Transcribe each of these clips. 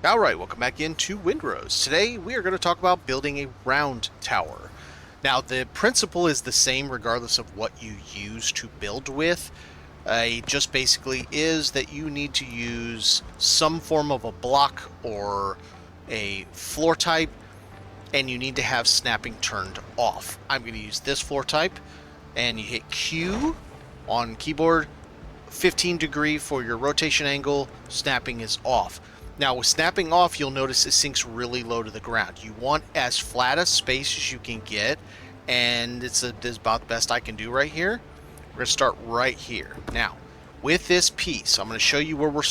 Alright, welcome back into Windrose. Today we are going to talk about building a round tower. Now the principle is the same regardless of what you use to build with. It just basically is that you need to use some form of a block or a floor type, and you need to have snapping turned off. I'm going to use this floor type, and you hit Q on keyboard, 15 degree for your rotation angle, snapping is off. Now with snapping off, you'll notice it sinks really low to the ground. You want as flat a space as you can get, and it's about the best I can do right here. We're going to start right here. Now, with this piece, I'm going to show you where we're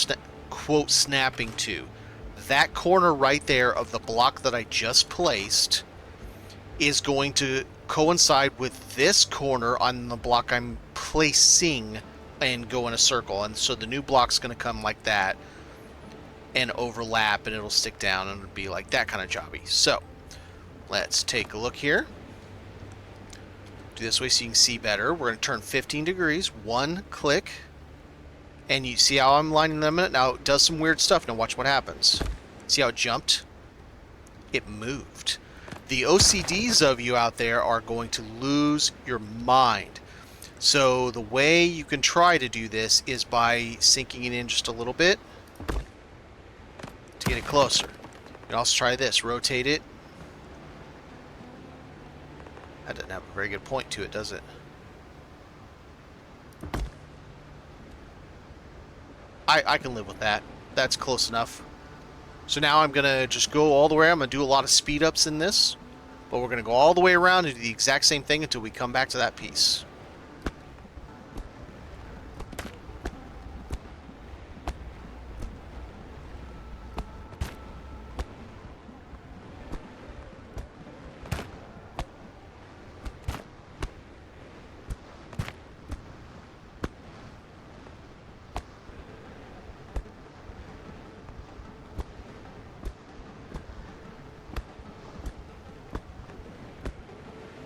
quote snapping to. That corner right there of the block that I just placed is going to coincide with this corner on the block I'm placing and go in a circle. And so the new block's going to come like that and overlap, and it'll stick down, and it'll be like that kind of jobby. So let's take a look here. Do this way so you can see better. We're going to turn 15 degrees, one click, and you see how I'm lining them in. Now it does some weird stuff. Now watch what happens. See how it jumped? It moved. The OCDs of you out there are going to lose your mind. So the way you can try to do this is by sinking it in just a little bit to get it closer. You can also try this. Rotate it. That doesn't have a very good point to it, does it? I can live with that. That's close enough. So now I'm going to just go all the way. I'm going to do a lot of speed ups in this, but we're going to go all the way around and do the exact same thing until we come back to that piece.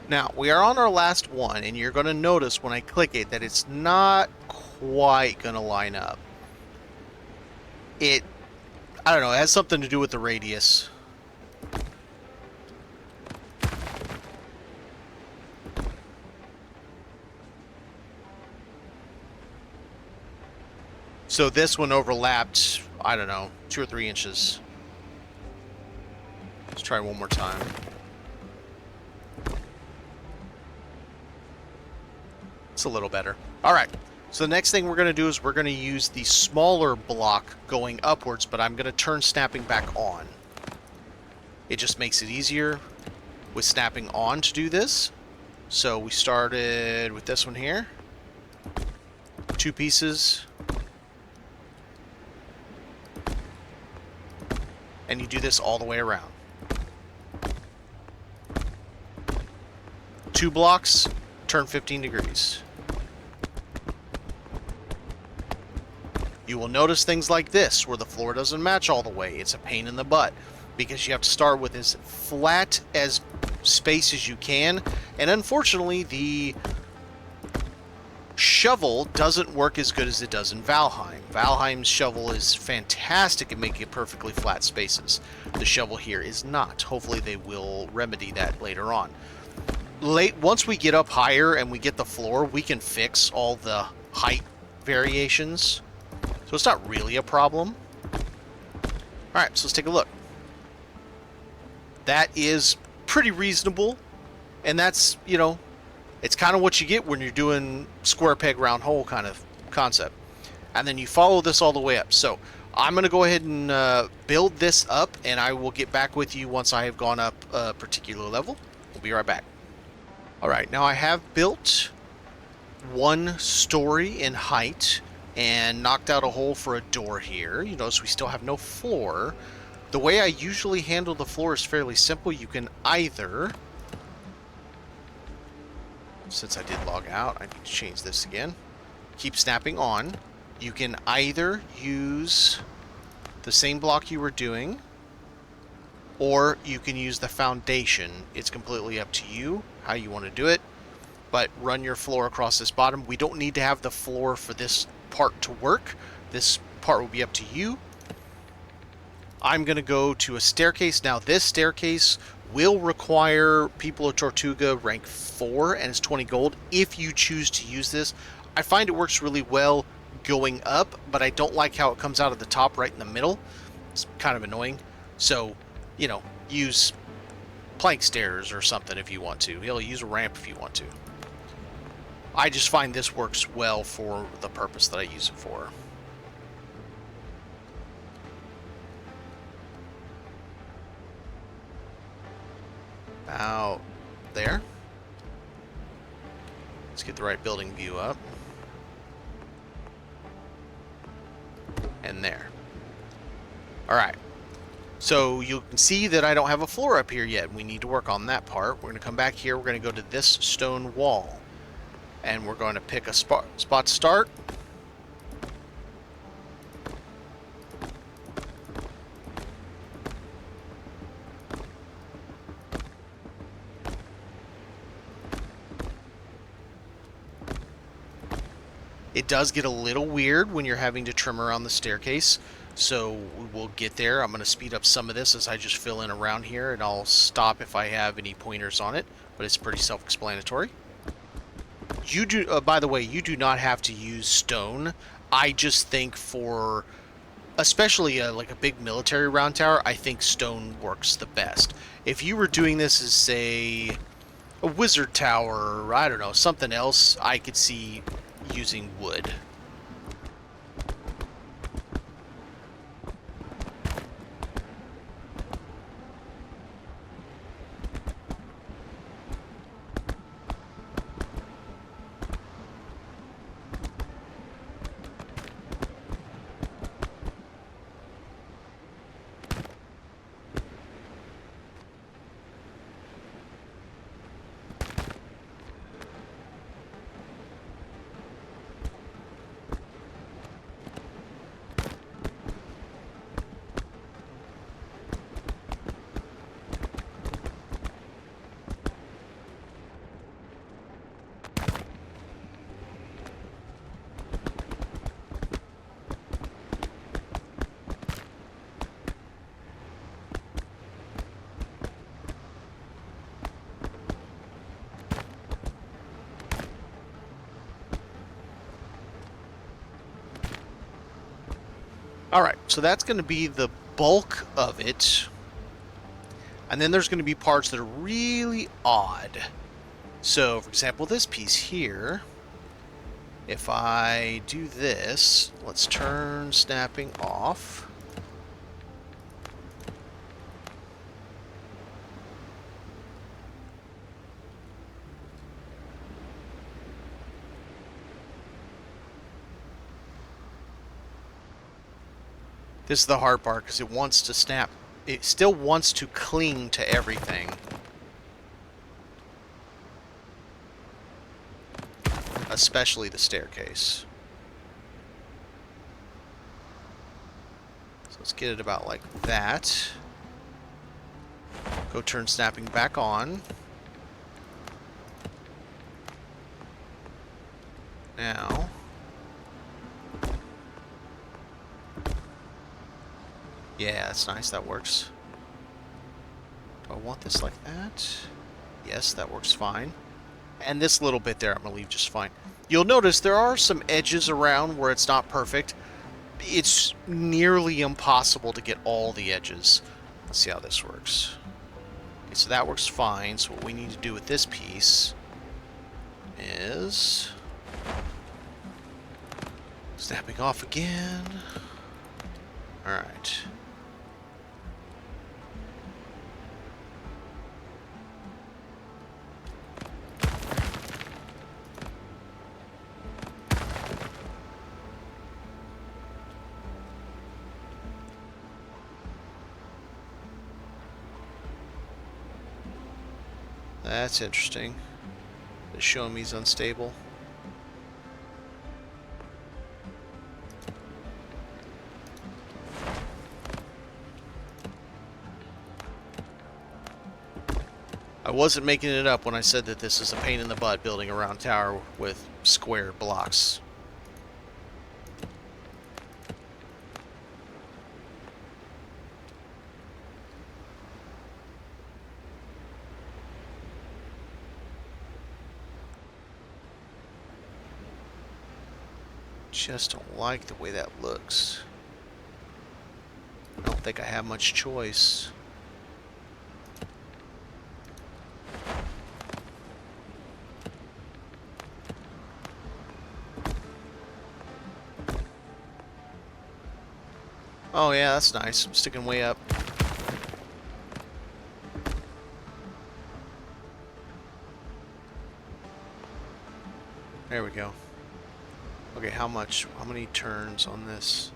Now, we are on our last one, and you're going to notice when I click it that it's not quite going to line up. I don't know, it has something to do with the radius. So this one overlapped, I don't know, 2 or 3 inches. Let's try one more time. It's a little better. Alright, so the next thing we're going to do is we're going to use the smaller block going upwards, but I'm going to turn snapping back on. It just makes it easier with snapping on to do this. So we started with this one here. 2 pieces. And you do this all the way around. 2 blocks, turn 15 degrees. You will notice things like this, where the floor doesn't match all the way. It's a pain in the butt, because you have to start with as flat as space as you can, and unfortunately the shovel doesn't work as good as it does in Valheim. Valheim's shovel is fantastic at making perfectly flat spaces. The shovel here is not. Hopefully they will remedy that later on. Once we get up higher and we get the floor, we can fix all the height variations. So it's not really a problem. Alright, so let's take a look. That is pretty reasonable. And that's, you know, it's kind of what you get when you're doing square peg round hole kind of concept. And then you follow this all the way up. So I'm going to go ahead and build this up, and I will get back with you once I have gone up a particular level. We'll be right back. Alright, now I have built 1 story in height and knocked out a hole for a door here. You notice we still have no floor. The way I usually handle the floor is fairly simple. You can either, since I did log out, I need to change this again. Keep snapping on. You can either use the same block you were doing, or you can use the foundation. It's completely up to you how you want to do it, but run your floor across this bottom. We don't need to have the floor for this part to work. This part will be up to you. I'm going to go to a staircase. Now, this staircase will require People of Tortuga rank 4, and it's 20 gold if you choose to use this. I find it works really well going up, but I don't like how it comes out of the top right in the middle. It's kind of annoying. So, you know, use plank stairs or something if you want to. You'll use a ramp if you want to. I just find this works well for the purpose that I use it for. Out there. Let's get the right building view up. And there. Alright. So you can see that I don't have a floor up here yet. We need to work on that part. We're going to come back here. We're going to go to this stone wall. And we're going to pick a spot to start. It does get a little weird when you're having to trim around the staircase, so we'll get there. I'm going to speed up some of this as I just fill in around here, and I'll stop if I have any pointers on it, but it's pretty self-explanatory. You do, by the way, you do not have to use stone. I just think for, especially like a big military round tower, I think stone works the best. If you were doing this as, say, a wizard tower, or I don't know, something else, I could see using wood. Alright, so that's going to be the bulk of it. And then there's going to be parts that are really odd. So, for example, this piece here, if I do this, let's turn snapping off. This is the hard part because it wants to snap. It still wants to cling to everything. Especially the staircase. So let's get it about like that. Go turn snapping back on. Now. Yeah, that's nice. That works. Do I want this like that? Yes, that works fine. And this little bit there I'm going to leave just fine. You'll notice there are some edges around where it's not perfect. It's nearly impossible to get all the edges. Let's see how this works. Okay, so that works fine. So what we need to do with this piece is snapping off again. Alright. That's interesting. It's showing me he's unstable. I wasn't making it up when I said that this is a pain in the butt building a round tower with square blocks. just don't like the way that looks. I don't think I have much choice. Oh yeah, that's nice. I'm sticking way up. There we go. Okay, how many turns on this?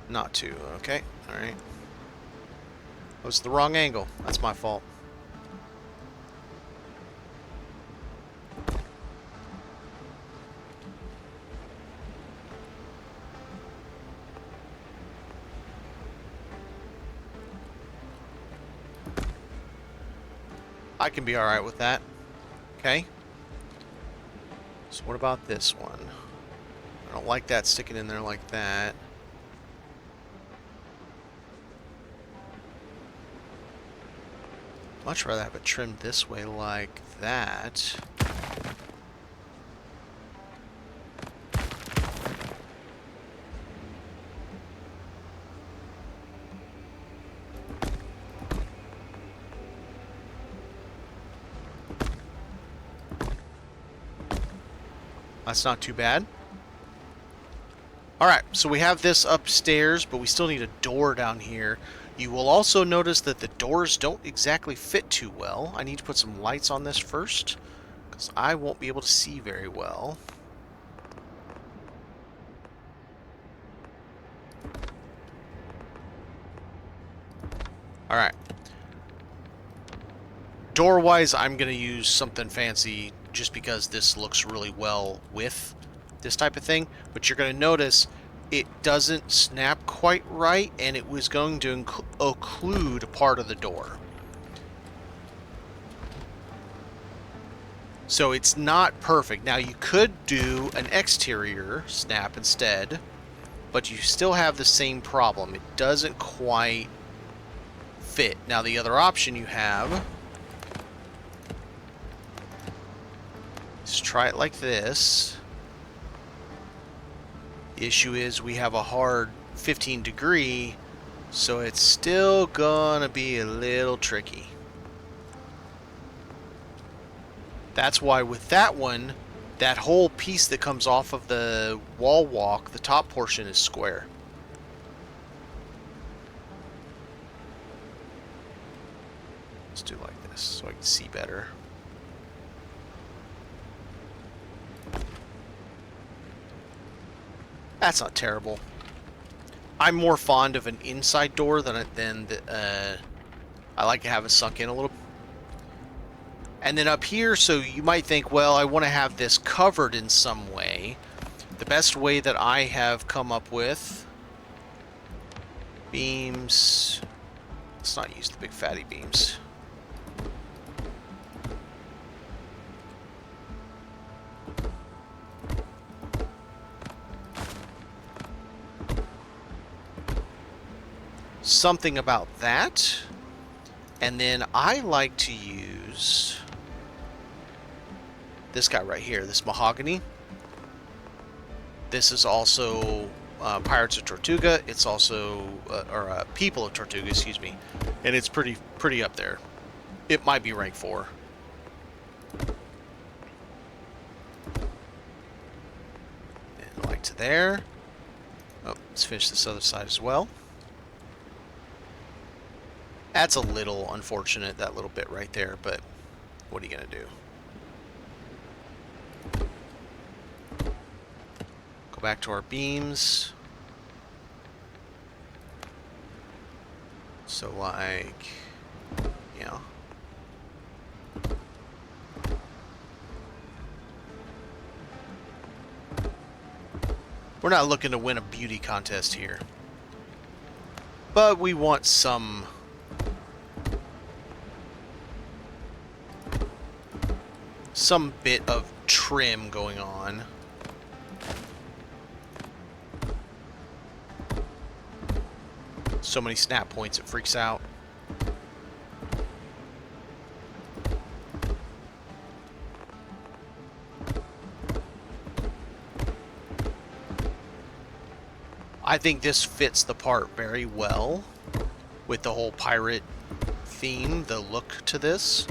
Not two. Okay, alright. That was the wrong angle. That's my fault. I can be alright with that. Okay. So what about this one? I don't like that sticking in there like that. Much rather have it trimmed this way like that. That's not too bad. Alright, so we have this upstairs, but we still need a door down here. You will also notice that the doors don't exactly fit too well. I need to put some lights on this first, because I won't be able to see very well. Alright. Door-wise, I'm going to use something fancy just because this looks really well with this type of thing. But you're going to notice it doesn't snap quite right, and it was going to occlude part of the door. So it's not perfect. Now you could do an exterior snap instead, but you still have the same problem. It doesn't quite fit. Now the other option you have is try it like this. The issue is we have a hard 15 degree, so it's still gonna be a little tricky. That's why with that one, that whole piece that comes off of the wall walk, the top portion is square. Let's do it like this so I can see better. That's not terrible. I'm more fond of an inside door than I like to have it sunk in a little. And then up here, so you might think, well, I want to have this covered in some way. The best way that I have come up with, beams. Let's not use the big fatty beams. Something about that. And then I like to use this guy right here, this mahogany. This is also Pirates of Tortuga. It's also, People of Tortuga, excuse me. And it's pretty up there. It might be rank 4. And like to there. Oh, let's finish this other side as well. That's a little unfortunate, that little bit right there, but what are you going to do? Go back to our beams. So like, yeah. We're not looking to win a beauty contest here. But we want some bit of trim going on. So many snap points, it freaks out. I think this fits the part very well with the whole pirate theme, the look to this.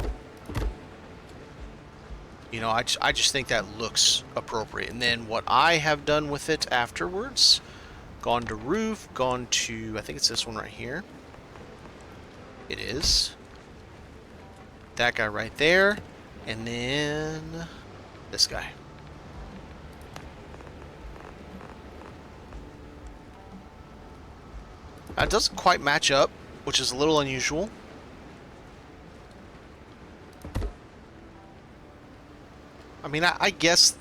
You know, I just think that looks appropriate. And then what I have done with it afterwards, gone to roof, gone to, I think it's this one right here. It is. That guy right there. And then this guy. It doesn't quite match up, which is a little unusual. I mean, I guess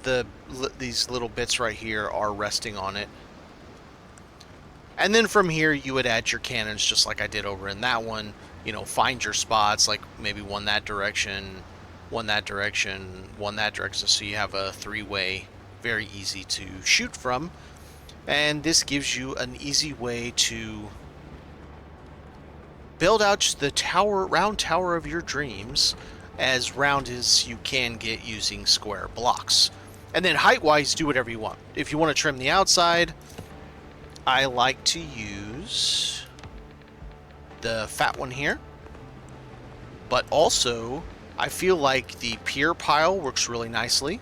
these little bits right here are resting on it. And then from here, you would add your cannons just like I did over in that one. You know, find your spots, like maybe one that direction, one that direction, one that direction, so you have a three-way, very easy to shoot from. And this gives you an easy way to build out the round tower of your dreams, as round as you can get using square blocks. And then height-wise, do whatever you want. If you want to trim the outside, I like to use the fat one here. But also, I feel like the pier pile works really nicely.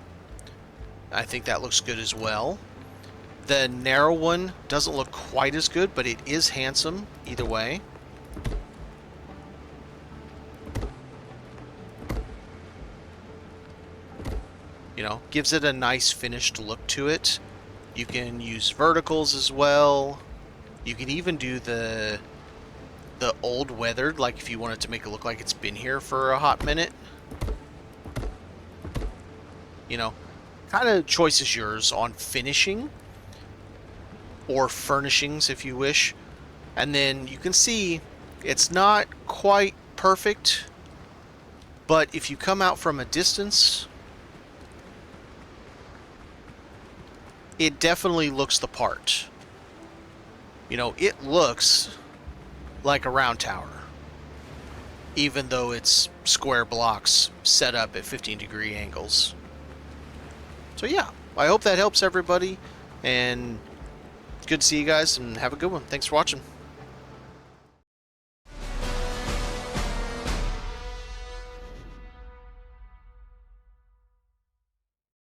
I think that looks good as well. The narrow one doesn't look quite as good, but it is handsome either way. You know, gives it a nice finished look to it. You can use verticals as well. You can even do the old weathered, like if you wanted to make it look like it's been here for a hot minute. You know, kind of choice is yours on finishing or furnishings if you wish. And then you can see it's not quite perfect, but if you come out from a distance, it definitely looks the part. You know, it looks like a round tower, even though it's square blocks set up at 15-degree angles. So yeah, I hope that helps everybody, and good to see you guys, and have a good one. Thanks for watching.